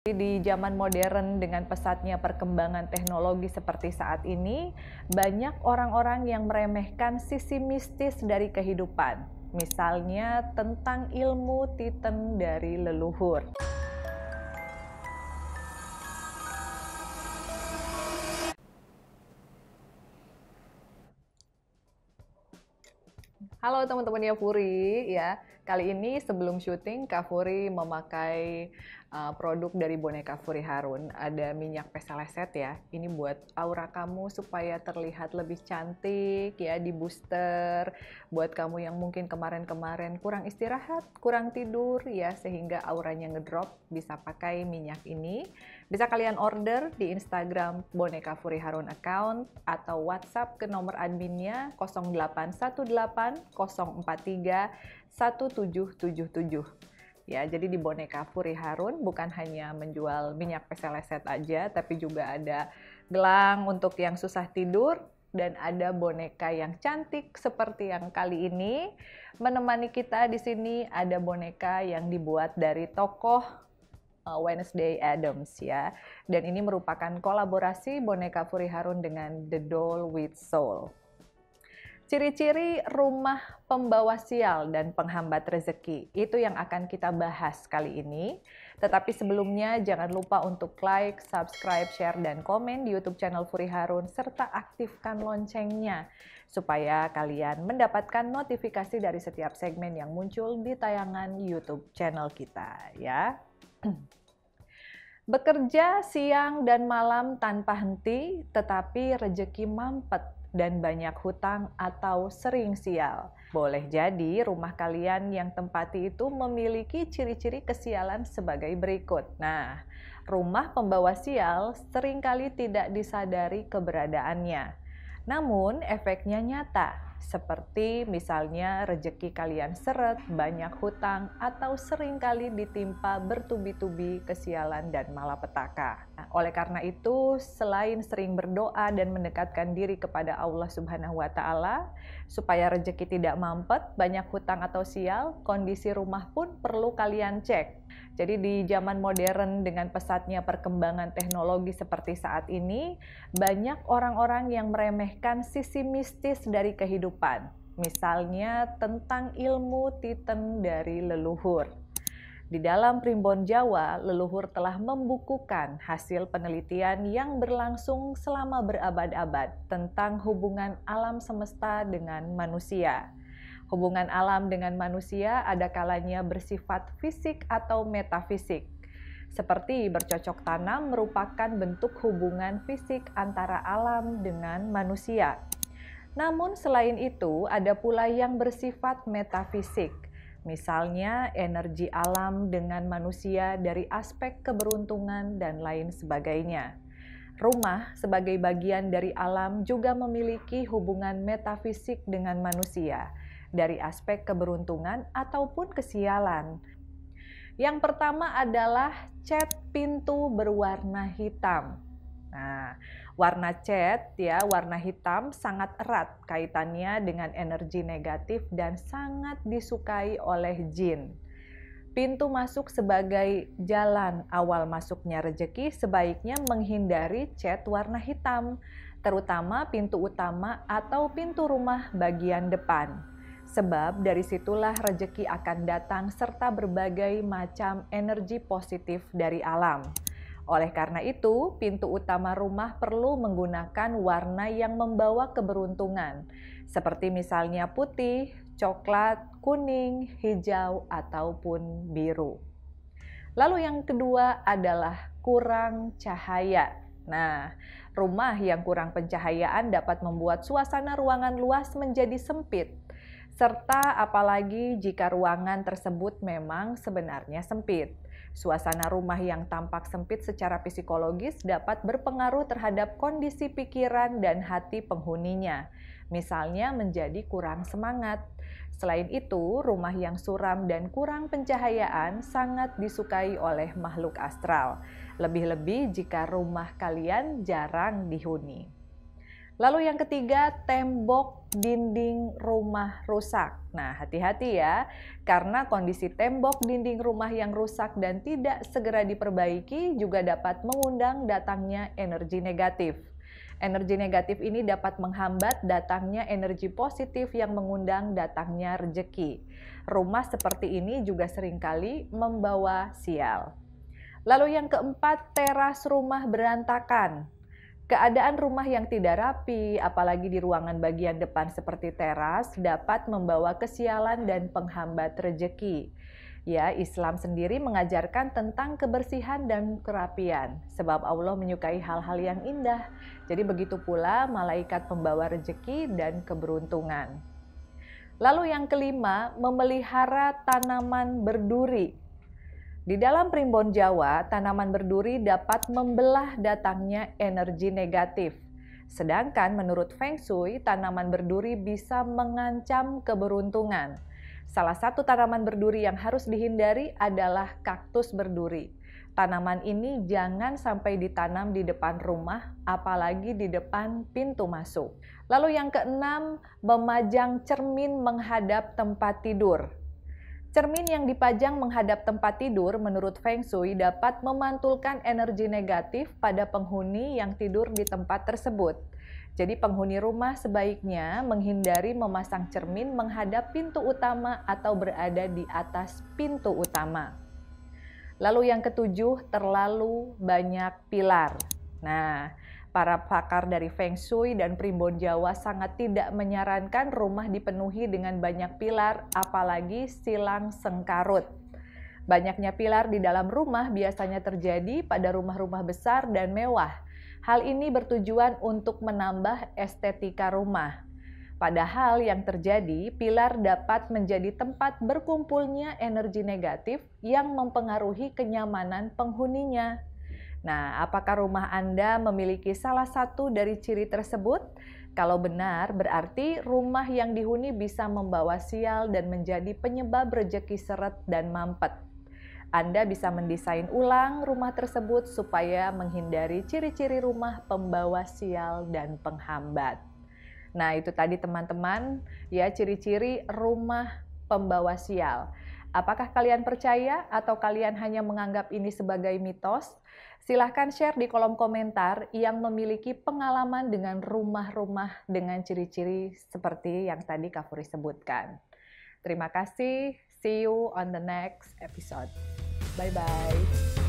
Di zaman modern dengan pesatnya perkembangan teknologi seperti saat ini, banyak orang-orang yang meremehkan sisi mistis dari kehidupan. Misalnya tentang ilmu titen dari leluhur. Halo teman-teman Yafuri, ya. Kali ini sebelum syuting, Kak Furi memakai produk dari boneka Furi Harun. Ada minyak peseleset ya. Ini buat aura kamu supaya terlihat lebih cantik ya, di booster. Buat kamu yang mungkin kemarin-kemarin kurang istirahat, kurang tidur ya, sehingga auranya ngedrop, bisa pakai minyak ini. Bisa kalian order di Instagram Boneka Furi Harun account atau WhatsApp ke nomor adminnya 0818 043 1777. Ya, jadi di Boneka Furi Harun bukan hanya menjual minyak peseleset aja, tapi juga ada gelang untuk yang susah tidur dan ada boneka yang cantik seperti yang kali ini. Menemani kita di sini ada boneka yang dibuat dari tokoh Wednesday Addams ya. Dan ini merupakan kolaborasi boneka Furi Harun dengan The Doll with Soul. Ciri-ciri rumah pembawa sial dan penghambat rezeki, itu yang akan kita bahas kali ini. Tetapi sebelumnya jangan lupa untuk like, subscribe, share, dan komen di YouTube channel Furi Harun, serta aktifkan loncengnya supaya kalian mendapatkan notifikasi dari setiap segmen yang muncul di tayangan YouTube channel kita ya. Bekerja siang dan malam tanpa henti, tetapi rezeki mampet dan banyak hutang atau sering sial. Boleh jadi rumah kalian yang tempati itu memiliki ciri-ciri kesialan sebagai berikut. Nah, rumah pembawa sial seringkali tidak disadari keberadaannya. Namun efeknya nyata, seperti misalnya rezeki kalian seret, banyak hutang, atau seringkali ditimpa bertubi-tubi kesialan dan malapetaka. Nah, oleh karena itu, selain sering berdoa dan mendekatkan diri kepada Allah Subhanahu wa Ta'ala, supaya rezeki tidak mampet, banyak hutang atau sial, kondisi rumah pun perlu kalian cek. Jadi di zaman modern dengan pesatnya perkembangan teknologi seperti saat ini, banyak orang-orang yang meremehkan sisi mistis dari kehidupan. Misalnya tentang ilmu titen dari leluhur. Di dalam Primbon Jawa, leluhur telah membukukan hasil penelitian yang berlangsung selama berabad-abad tentang hubungan alam semesta dengan manusia. Hubungan alam dengan manusia ada kalanya bersifat fisik atau metafisik. Seperti bercocok tanam merupakan bentuk hubungan fisik antara alam dengan manusia. Namun selain itu ada pula yang bersifat metafisik. Misalnya energi alam dengan manusia dari aspek keberuntungan dan lain sebagainya. Rumah sebagai bagian dari alam juga memiliki hubungan metafisik dengan manusia dari aspek keberuntungan ataupun kesialan. Yang pertama adalah cat pintu berwarna hitam. Nah, warna cat ya, warna hitam sangat erat kaitannya dengan energi negatif dan sangat disukai oleh jin. Pintu masuk sebagai jalan awal masuknya rezeki sebaiknya menghindari cat warna hitam, terutama pintu utama atau pintu rumah bagian depan. Sebab dari situlah rezeki akan datang serta berbagai macam energi positif dari alam. Oleh karena itu, pintu utama rumah perlu menggunakan warna yang membawa keberuntungan, seperti misalnya putih, coklat, kuning, hijau, ataupun biru. Lalu yang kedua adalah kurang cahaya. Nah, rumah yang kurang pencahayaan dapat membuat suasana ruangan luas menjadi sempit, serta apalagi jika ruangan tersebut memang sebenarnya sempit. Suasana rumah yang tampak sempit secara psikologis dapat berpengaruh terhadap kondisi pikiran dan hati penghuninya. Misalnya menjadi kurang semangat. Selain itu, rumah yang suram dan kurang pencahayaan sangat disukai oleh makhluk astral. Lebih-lebih jika rumah kalian jarang dihuni. Lalu yang ketiga, tembok dinding rumah rusak. Nah, hati-hati ya, karena kondisi tembok dinding rumah yang rusak dan tidak segera diperbaiki juga dapat mengundang datangnya energi negatif. Energi negatif ini dapat menghambat datangnya energi positif yang mengundang datangnya rejeki. Rumah seperti ini juga seringkali membawa sial. Lalu yang keempat, teras rumah berantakan. Keadaan rumah yang tidak rapi, apalagi di ruangan bagian depan seperti teras, dapat membawa kesialan dan penghambat rejeki. Ya, Islam sendiri mengajarkan tentang kebersihan dan kerapian, sebab Allah menyukai hal-hal yang indah. Jadi begitu pula malaikat pembawa rejeki dan keberuntungan. Lalu yang kelima, memelihara tanaman berduri. Di dalam primbon Jawa, tanaman berduri dapat membelah datangnya energi negatif. Sedangkan menurut Feng Shui, tanaman berduri bisa mengancam keberuntungan. Salah satu tanaman berduri yang harus dihindari adalah kaktus berduri. Tanaman ini jangan sampai ditanam di depan rumah, apalagi di depan pintu masuk. Lalu yang keenam, memajang cermin menghadap tempat tidur. Cermin yang dipajang menghadap tempat tidur menurut Feng Shui dapat memantulkan energi negatif pada penghuni yang tidur di tempat tersebut. Jadi penghuni rumah sebaiknya menghindari memasang cermin menghadap pintu utama atau berada di atas pintu utama. Lalu yang ketujuh, terlalu banyak pilar. Nah, para pakar dari Feng Shui dan primbon Jawa sangat tidak menyarankan rumah dipenuhi dengan banyak pilar, apalagi silang sengkarut. Banyaknya pilar di dalam rumah biasanya terjadi pada rumah-rumah besar dan mewah. Hal ini bertujuan untuk menambah estetika rumah. Padahal yang terjadi, pilar dapat menjadi tempat berkumpulnya energi negatif yang mempengaruhi kenyamanan penghuninya. Nah, apakah rumah Anda memiliki salah satu dari ciri tersebut? Kalau benar, berarti rumah yang dihuni bisa membawa sial dan menjadi penyebab rejeki seret dan mampet. Anda bisa mendesain ulang rumah tersebut supaya menghindari ciri-ciri rumah pembawa sial dan penghambat. Nah, itu tadi teman-teman, ya ciri-ciri rumah pembawa sial. Apakah kalian percaya atau kalian hanya menganggap ini sebagai mitos? Silahkan share di kolom komentar yang memiliki pengalaman dengan rumah-rumah dengan ciri-ciri seperti yang tadi Kak Furi sebutkan. Terima kasih, see you on the next episode. Bye-bye.